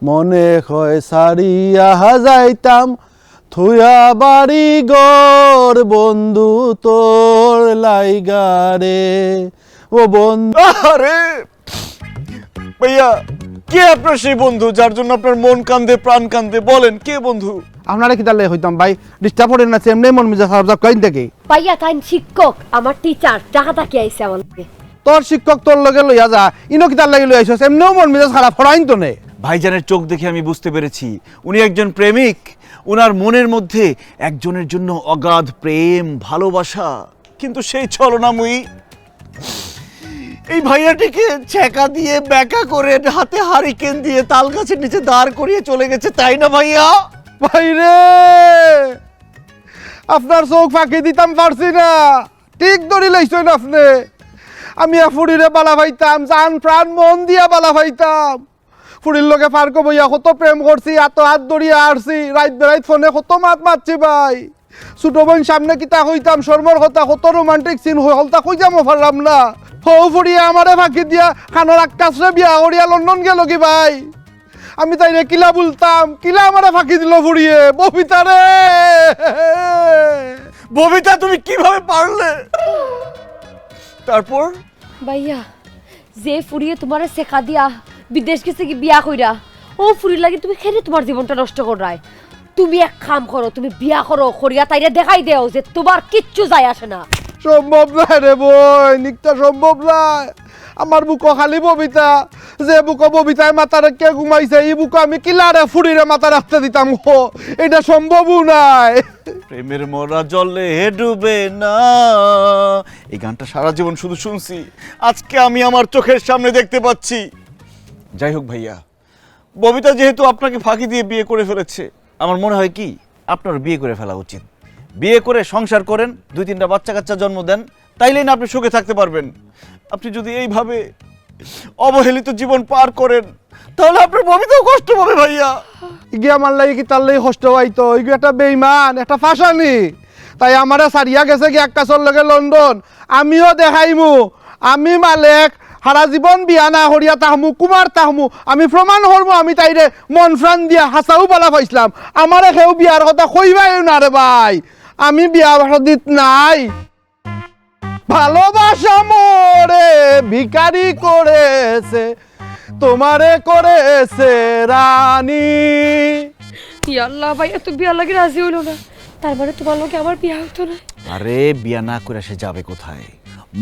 মনে হয় সারিয়া যাইতাম থুয়া বাড়ি গর বন্ধু তোর লাইগারে ও বন্ধু। আরে ভাইয়া, কে আপনার সেই বন্ধু যার জন্য আপনার মন কান্দে প্রাণ কান্দে? বলেন কে বন্ধু? আপনারা কি তাহলে হইতাম ভাই ডিস্টার্ব করেন না, এমনি মন মেজাজ খারাপ কইন থেকে। ভাইয়া তাই শিক্ষক আমার টিচার টাকাটা কি আইছে আমাকে। তোর শিক্ষক তোর লগে লইয়া যা, ইনো কি তার লাগে লই আইছস, এমনিও মন মেজাজ খারাপ করাইন তো নে। ভাইজানের চোখ দেখে আমি বুঝতে পেরেছি উনি একজন প্রেমিক। উনার মনের মধ্যে একজনের জন্য অগাধ প্রেম ভালোবাসা, কিন্তু সেই ছলনাময়ী এই ভাইয়াটিকে ছেঁকা দিয়ে ব্যাকা করে হাতে হারিকেন দিয়ে তাল গাছের নিচে দাঁড় করিয়ে চলে গেছে, তাই না ভাইয়া? ভাই রে, আপনার চোখ ফাঁকি দিতাম পারছি না, ঠিক ধরি লাইছেন আপনি। আমি ফুড়িরে বালা ভাইতাম, জান প্রাণ মন দিয়া বালা ভাইতাম। ফুড়ির লগে পার্ক বইয়া কত প্রেম করছি, এত হাত ধরিয়া আসছি, রাত বেড়াইত ফোনে কত মাত মারছি ভাই। ছোট বোন সামনে কিতা কইতাম, শর্মর কথা কত রোমান্টিক সিন হলতা কই যাবো পারলাম না। হৌ ফুড়িয়া আমারে ফাঁকি দিয়া খানোর আকাশে বিয়া করিয়া লন্ডন গেল কি ভাই। আমি তাইরে কিলা বলতাম, কিলা আমারে ফাঁকি দিল ফুড়িয়ে। ববিতা রে, ববিতা তুমি কিভাবে পারলে? তারপর ভাইয়া যে ফুরিয়ে তোমার শেখা দিয়া বিদেশ গেছে কি বিয়া কইরা, ও ফুরির লাগে তুমি খেলে তোমার জীবনটা নষ্ট করায়। তুমি এক কাম করো, তুমি বিয়া করো করিয়া তাইরে দেখাই দেও যে তোমার কিচ্ছু যায় আসে না। সম্ভব নয় রে বই, নিকটা সম্ভব নয়। আমার বুকো খালি ববিতা, যে বুকো ববিতায় মাথা রেখে ঘুমাইছে, এই বুকো আমি কিলারে ফুড়িরে মাথা রাখতে দিতাম। হো এটা সম্ভবও নাই। প্রেমের মরা জলে ডুবে না, এই গানটা সারা জীবন শুধু শুনছি, আজকে আমি আমার চোখের সামনে দেখতে পাচ্ছি। যাই হোক ভাইয়া, ববিতা যেহেতু আপনাকে ফাঁকি দিয়ে বিয়ে করে ফেলেছে, আমার মনে হয় কি আপনার বিয়ে করে ফেলা উচিত। বিয়ে করে সংসার করেন, 2-3টা বাচ্চা কাচ্চা জন্ম দেন, তাইলেই না আপনি সুখে থাকতে পারবেন। আপনি যদি এইভাবে অবহেলিত জীবন পার করেন, তাহলে আপনার ববিতাও কষ্ট পাবে ভাইয়া। ইগে আমার লাগে কি তার লাগে কষ্ট হইতো, ইগে একটা বেইমান, একটা ফাঁসানি। তাই আমারে সারিয়া গেছে কি আকাশের লগে লন্ডন। আমিও দেখাইমু আমি মালেক সারা জীবন বিয়া না হরিয়া তাহমু, কুমার তাহমু। আমি প্রমাণ করবো আমি তাইরে মন প্রাণ দিয়া হাসাও পালা পাইছিলাম। আমারে কেউ বিয়ার কথা কইবাই না রে ভাই, আমি বিয়া দিত নাই। ভালোবাসা মোরে ভিখারি করেছে, তোমারে করেছে রানী। আল্লাহ ভাইয়া তো বিয়া লাগে রাজি হইল না, তার মানে তোমার লোকে আমার বিয়া হতো না। আরে বিয়া না করে সে যাবে কোথায়?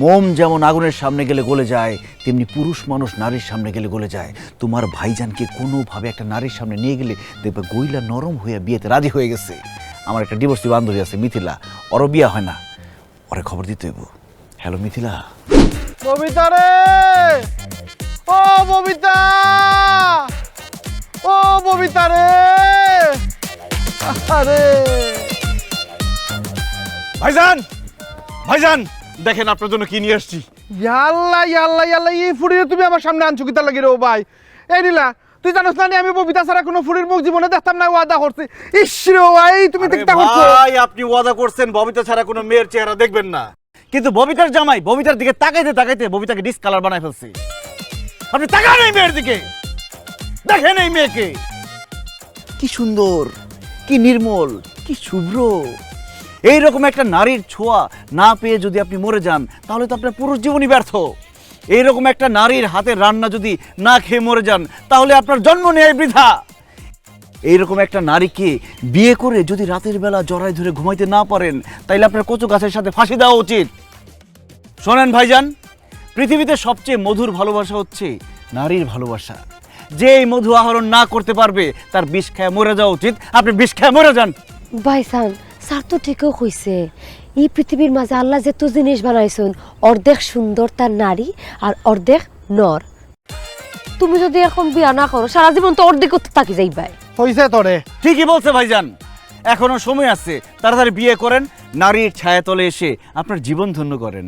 মোম যেমন আগুনের সামনে গেলে গলে যায়, তেমনি পুরুষ মানুষ নারীর সামনে গেলে গলে যায়। তোমার ভাইজানকে কোনোভাবে একটা নারীর সামনে নিয়ে গেলে দেখবে গইলা নরম হয়ে বিয়েতে রাজি হয়ে গেছে। আমার একটা ডিভোর্সি বান্ধবী আছে মিথিলা, ওরও বিয়া হয় না, ওরে খবর দিতে হইব। হ্যালো মিথিলা। ববিতা রে, ও ববিতা, ও ববিতা রে, আরে ভাইজান, ভাইজান দেখেন আপনার জন্য কি নিয়ে আসছি। ইয়াল্লা ইয়াল্লা ইয়াল্লা, এই ফুড়িয়ে তুমি আমার সামনে আনছো কিতা লাগি রে ও ভাই। এই নিলা, তুই জানোস না আমি ববিতা ছাড়া কোনো ফুড়ির মুখ জীবনে দেখতাম না, ওয়াদা করছি। ইস রে ভাই, তুমি দেখতে করছো। ভাই আপনি ওয়াদা করছেন ববিতা ছাড়া কোনো মেয়ের চেহারা দেখবেন না, কিন্তু ববিতার জামাই ববিতার দিকে তাকাইতে তাকাইতে ববিতাকে ডিসকালার বানায় ফেলছে। আপনি তাকান এই মেয়ের দিকে, দেখেন এই মেয়েকে কি সুন্দর, কি নির্মল, কি শুভ্র। এইরকম একটা নারীর ছোঁয়া না পেয়ে যদি আপনি মরে যান, তাহলে তো আপনার পুরুষ জীবনই ব্যর্থ। এইরকম একটা নারীর হাতের রান্না যদি না খেয়ে মরে যান, তাহলে আপনার জন্ম নেয় বৃথা। এইরকম একটা নারীকে বিয়ে করে যদি রাতের বেলা জড়ায় ধরে ঘুমাইতে না পারেন, তাইলে আপনার কচু গাছের সাথে ফাঁসি দেওয়া উচিত। শোনেন ভাইজান, পৃথিবীতে সবচেয়ে মধুর ভালোবাসা হচ্ছে নারীর ভালোবাসা। যে এই মধু আহরণ না করতে পারবে, তার বিষ খেয়ে মরে যাওয়া উচিত। আপনি বিষ খেয়ে মরে যান। ভাইসান স্যার তো ঠিকও কইছে, এই পৃথিবীর মাঝে আল্লাহ যে তো জিনিস বানাইছেন, অর্ধেক সুন্দর তার নারী আর অর্ধেক নর। তুমি যদি এখন বিয়া না করো, সারা জীবন তো অর্ধেক করতে থাকি যাইবাই। হইছে তোরে, ঠিকই বলছে ভাইজান, এখনো সময় আছে, তাড়াতাড়ি বিয়ে করেন, নারীর ছায়াতলে এসে আপনার জীবন ধন্য করেন।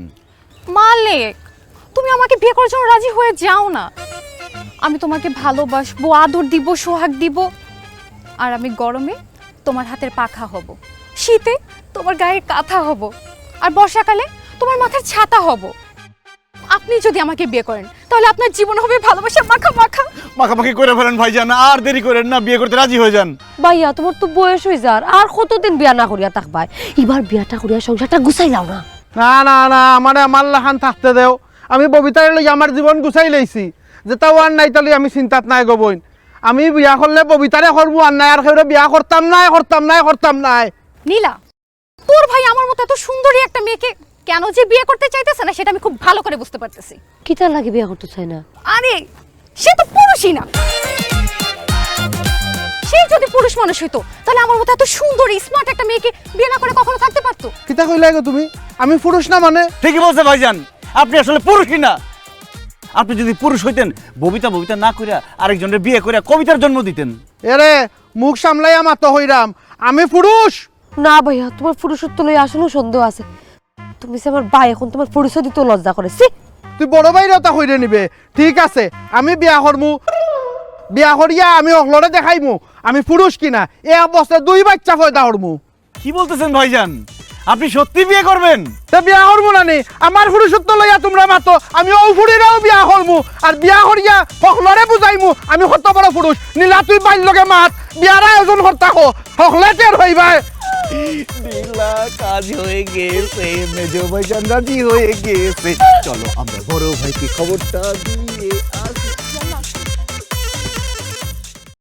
মালিক, তুমি আমাকে বিয়ে করার জন্য রাজি হয়ে যাও না। আমি তোমাকে ভালোবাসবো, আদর দিব, সোহাগ দিব, আর আমি গরমে তোমার হাতের পাখা হব, শীতে তোমার গায়ের কাঁথা হব, আর বর্ষাকালে তোমার মাথার ছাতা হব। আপনি যদি আমাকে বিয়ে করেন, তাহলে আপনার জীবন হবে ভালোবাসা মাখা মাখা। মাখামাখি করে ফেলেন ভাইজান, আর দেরি করেন না, বিয়ে করতে রাজি হয়ে যান। ভাইয়া তোমার তো বয়স হয়ে যার, আর কতদিন বিয়া না করিয়া থাকবাই? এবার বিয়াটা করিয়া সংসারটা গুছাই লাও না। না না না, আমার লাখান থাকতে দেও। আমি ববিতার লই আমার জীবন গুছাই লাইছি, যেটা ওয়ান নাই তাহলে আমি চিন্তাত নাই গবইন। আমি বিয়া করলে ববিতারে করবো, আর নাই আর কেউ বিয়া করতাম নাই। নীলা, তোর ভাই আমার মতো এত সুন্দরী একটা মেয়েকে কেন যে বিয়ে করতে চাইতেছে না সেটা আমি খুব ভালো করে বুঝতে পারতেছি। কিতা লাগে বিয়া করতে চাই না? আরে সে তো পুরুষই না। সে যদি পুরুষ মানুষ হইতো তাহলে আমার মতো এত সুন্দরী স্মার্ট একটা মেয়েকে বিয়ে না করে কখনো থাকতে পারতো? কিতা কইলাই গো তুমি? আমি পুরুষ না মানে? ঠিকই বলছে ভাইজান, আপনি আসলে পুরুষই না। আপনি যদি পুরুষ হইতেন, ববিতা না কইরা আরেকজনের বিয়ে করে কবিতার জন্ম দিতেন। এরে মুখ সামলাইয়া মাতো হইরাম, আমি পুরুষ। না ভাইয়া, তোমার পুরুষত্ব লই আসলেও সন্দেহ আছে। তুমি যে আমার ভাই, এখন তোমার পরিচয় দিতেও লজ্জা করে। তুই বড় ভাইরে ওটা হইরে নিবে। ঠিক আছে, আমি বিয়া করমু, বিয়া করিয়া আমি অগলরে দেখাইমু আমি পুরুষ কিনা। এ অবস্থায় 2 বাচ্চা পয়দা করমু। কি বলতেছেন ভাইজান, আপনি সত্যি বিয়ে করবেন? তা বিয়া করবো না নি? আমার পুরুষত্ব লইয়া তোমরা মাতো, আমি ও ফুড়িরাও বিয়া করমু, আর বিয়া করিয়া সকলরে বুঝাইমু আমি কত বড় পুরুষ। নীলা তুই বাইর লগে মাত, বিয়ার আয়োজন করতা হো, সকলে টের হইবা। নীলা কাজ হয়ে গেছে, মেজো ভাইজান রাজি হয়ে গেছে। চলো আমরা বড় ভাইকে খবরটা দিই।